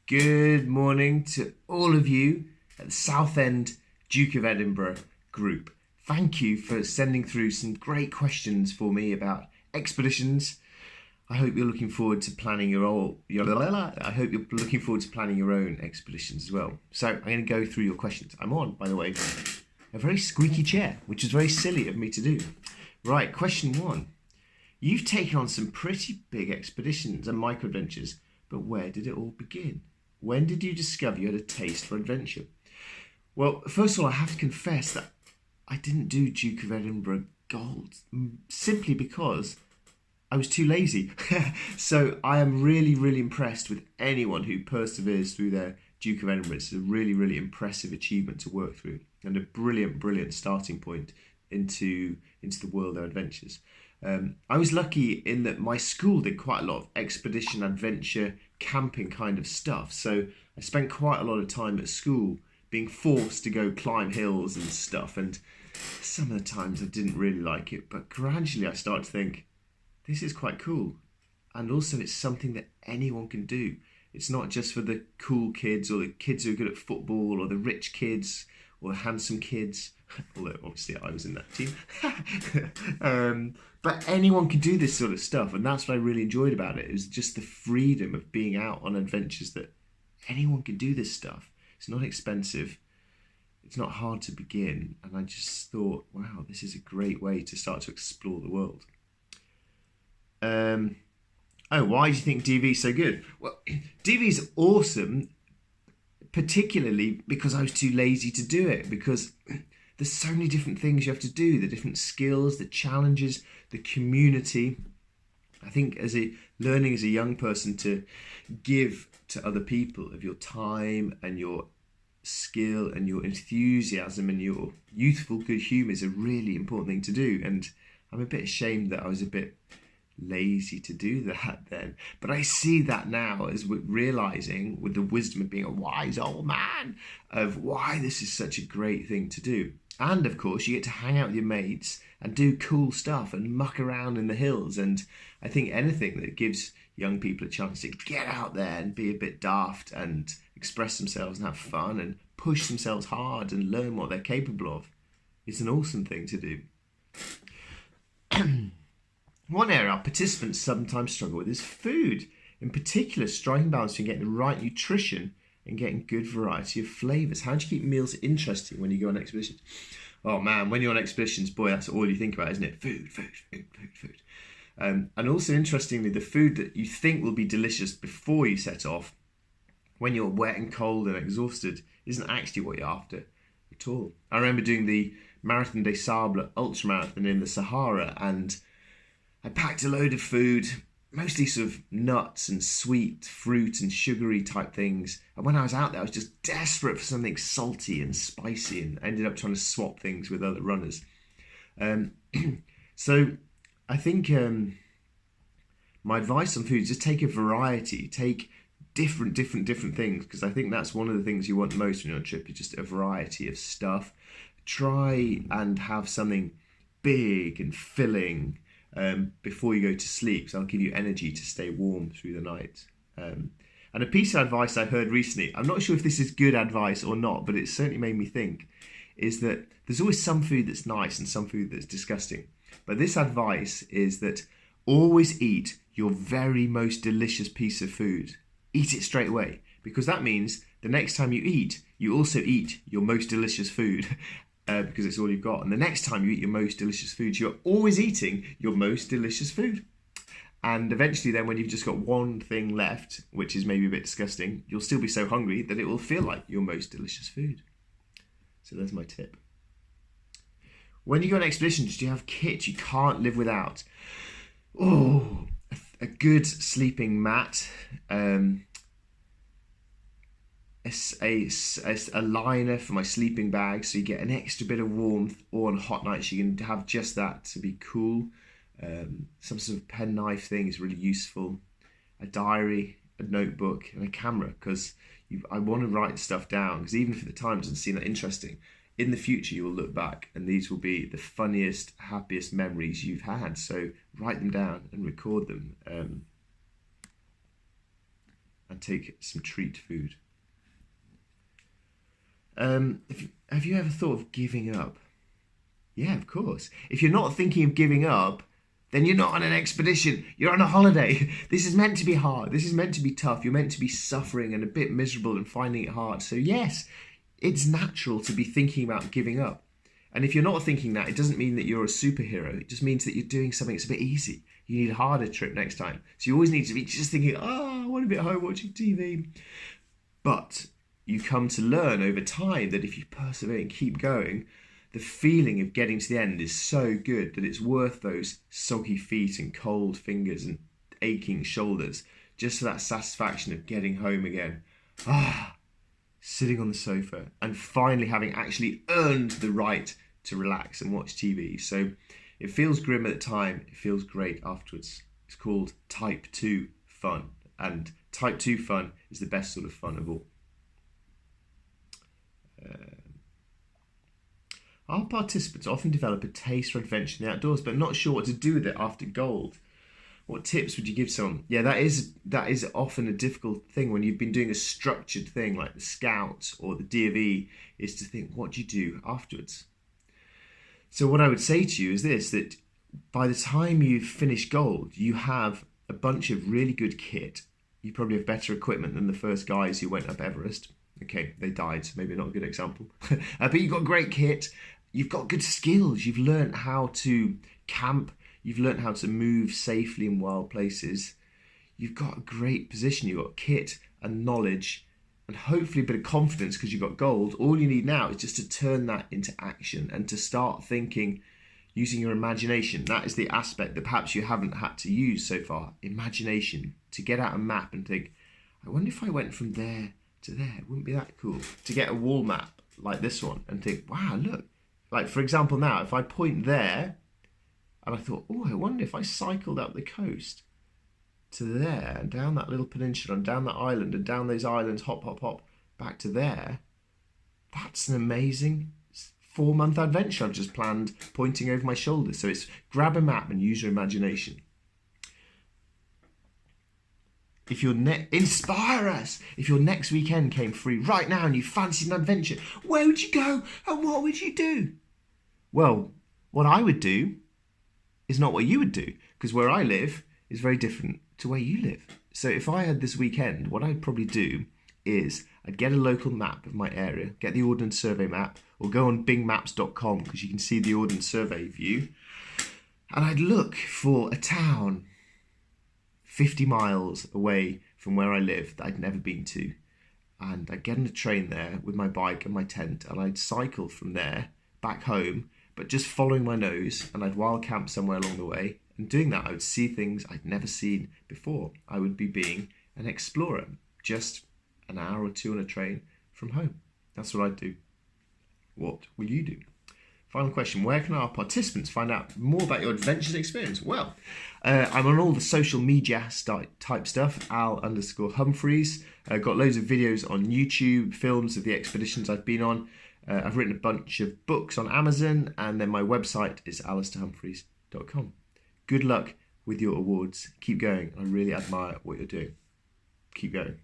Good morning to all of you at the Southend Duke of Edinburgh group. Thank you for sending through some great questions for me about expeditions. I hope you're looking forward to planning your own expeditions as well. So I'm going to go through your questions. I'm on, by the way, a very squeaky chair, which is very silly of me to do. Right, question 1. You've taken on some pretty big expeditions and micro-adventures, but where did it all begin? When did you discover you had a taste for adventure? Well, first of all, I have to confess that I didn't do Duke of Edinburgh Gold simply because I was too lazy. So I am really, really impressed with anyone who perseveres through their Duke of Edinburgh. It's a really, really impressive achievement to work through and a brilliant, brilliant starting point into the world of adventures. I was lucky in that my school did quite a lot of expedition, adventure, camping kind of stuff. So I spent quite a lot of time at school being forced to go climb hills and stuff. And some of the times I didn't really like it, but gradually I started to think, this is quite cool. And also it's something that anyone can do. It's not just for the cool kids or the kids who are good at football or the rich kids or the handsome kids. Although obviously I was in that team. But anyone can do this sort of stuff, and that's what I really enjoyed about it. It was just the freedom of being out on adventures, that anyone can do this stuff. It's not expensive, it's not hard to begin, and I just thought, wow, this is a great way to start to explore the world. Why do you think DV is so good? Well, DV is awesome, particularly because I was too lazy to do it, because there's so many different things you have to do, the different skills, the challenges, the community. I think learning as a young person to give to other people of your time and your skill and your enthusiasm and your youthful good humour is a really important thing to do. And I'm a bit ashamed that I was a bit lazy to do that then. But I see that now as realising, with the wisdom of being a wise old man, of why this is such a great thing to do. And of course, you get to hang out with your mates and do cool stuff and muck around in the hills. And I think anything that gives young people a chance to get out there and be a bit daft and express themselves and have fun and push themselves hard and learn what they're capable of is an awesome thing to do. One area our participants sometimes struggle with is food. In particular, striking balance between getting the right nutrition and getting good variety of flavours. How do you keep meals interesting when you go on expeditions? Oh man, when you're on expeditions, boy, that's all you think about, isn't it? Food, food, food, food, food. And also, interestingly, the food that you think will be delicious before you set off, when you're wet and cold and exhausted, isn't actually what you're after at all. I remember doing the Marathon des Sables ultramarathon in the Sahara, and I packed a load of food, mostly sort of nuts and sweet fruit and sugary type things. And when I was out there, I was just desperate for something salty and spicy, and ended up trying to swap things with other runners. So I think my advice on food is just take a variety, take different things, because I think that's one of the things you want most when you're on a trip, is just a variety of stuff. Try and have something big and filling before you go to sleep, so I'll give you energy to stay warm through the night. And a piece of advice I heard recently, I'm not sure if this is good advice or not, but it certainly made me think, is that there's always some food that's nice and some food that's disgusting. But this advice is that always eat your very most delicious piece of food. Eat it straight away, because that means the next time you eat, you also eat your most delicious food. Because it's all you've got. And the next time you eat your most delicious food, you're always eating your most delicious food. And eventually then, when you've just got one thing left, which is maybe a bit disgusting, you'll still be so hungry that it will feel like your most delicious food. So there's my tip. When you go on expeditions, do you have kit you can't live without? Oh, a good sleeping mat, a liner for my sleeping bag, so you get an extra bit of warmth, or on hot nights you can have just that to be cool. Some sort of penknife thing is really useful. A diary, a notebook, and a camera, because I want to write stuff down, because even if at the time it doesn't seem that interesting, in the future you will look back and these will be the funniest, happiest memories you've had. So write them down and record them. and take some treat food. Have you ever thought of giving up? Yeah, of course. If you're not thinking of giving up, then you're not on an expedition. You're on a holiday. This is meant to be hard. This is meant to be tough. You're meant to be suffering and a bit miserable and finding it hard. So yes, it's natural to be thinking about giving up. And if you're not thinking that, it doesn't mean that you're a superhero. It just means that you're doing something that's a bit easy. You need a harder trip next time. So you always need to be just thinking, I want to be at home watching TV. But you come to learn over time that if you persevere and keep going, the feeling of getting to the end is so good that it's worth those soggy feet and cold fingers and aching shoulders just for that satisfaction of getting home again. Sitting on the sofa and finally having actually earned the right to relax and watch TV. So it feels grim at the time, it feels great afterwards. It's called Type 2 fun, and Type 2 fun is the best sort of fun of all. Our participants often develop a taste for adventure in the outdoors, but not sure what to do with it after Gold. What tips would you give someone? Yeah, that is often a difficult thing when you've been doing a structured thing like the Scouts or the DofE, is to think, what do you do afterwards? So what I would say to you is this, that by the time you've finished Gold, you have a bunch of really good kit. You probably have better equipment than the first guys who went up Everest. Okay, they died, so maybe not a good example. But you've got great kit. You've got good skills. You've learned how to camp. You've learned how to move safely in wild places. You've got a great position. You've got kit and knowledge and hopefully a bit of confidence because you've got Gold. All you need now is just to turn that into action and to start thinking using your imagination. That is the aspect that perhaps you haven't had to use so far. Imagination. To get out a map and think, I wonder if I went from there to there. Wouldn't be that cool? To get a wall map like this one and think, wow, look. Like, for example, now, if I point there, and I thought, I wonder if I cycled up the coast to there, and down that little peninsula, and down that island, and down those islands, hop, hop, hop, back to there. That's an amazing 4-month adventure I've just planned, pointing over my shoulder. So it's grab a map and use your imagination. If your inspire us. If your next weekend came free right now and you fancied an adventure, where would you go and what would you do? Well, what I would do is not what you would do, because where I live is very different to where you live. So if I had this weekend, what I'd probably do is I'd get a local map of my area, get the Ordnance Survey map, or go on bingmaps.com because you can see the Ordnance Survey view, and I'd look for a town 50 miles away from where I live that I'd never been to. And I'd get on a train there with my bike and my tent, and I'd cycle from there back home, but just following my nose, and I'd wild camp somewhere along the way. And doing that, I would see things I'd never seen before. I would be being an explorer, just an hour or two on a train from home. That's what I'd do. What will you do? Final question, where can our participants find out more about your adventures experience? Well, I'm on all the social media type stuff, Al_Humphreys. I've got loads of videos on YouTube, films of the expeditions I've been on. I've written a bunch of books on Amazon, and then my website is alistairhumphreys.com. Good luck with your awards. Keep going. I really admire what you're doing. Keep going.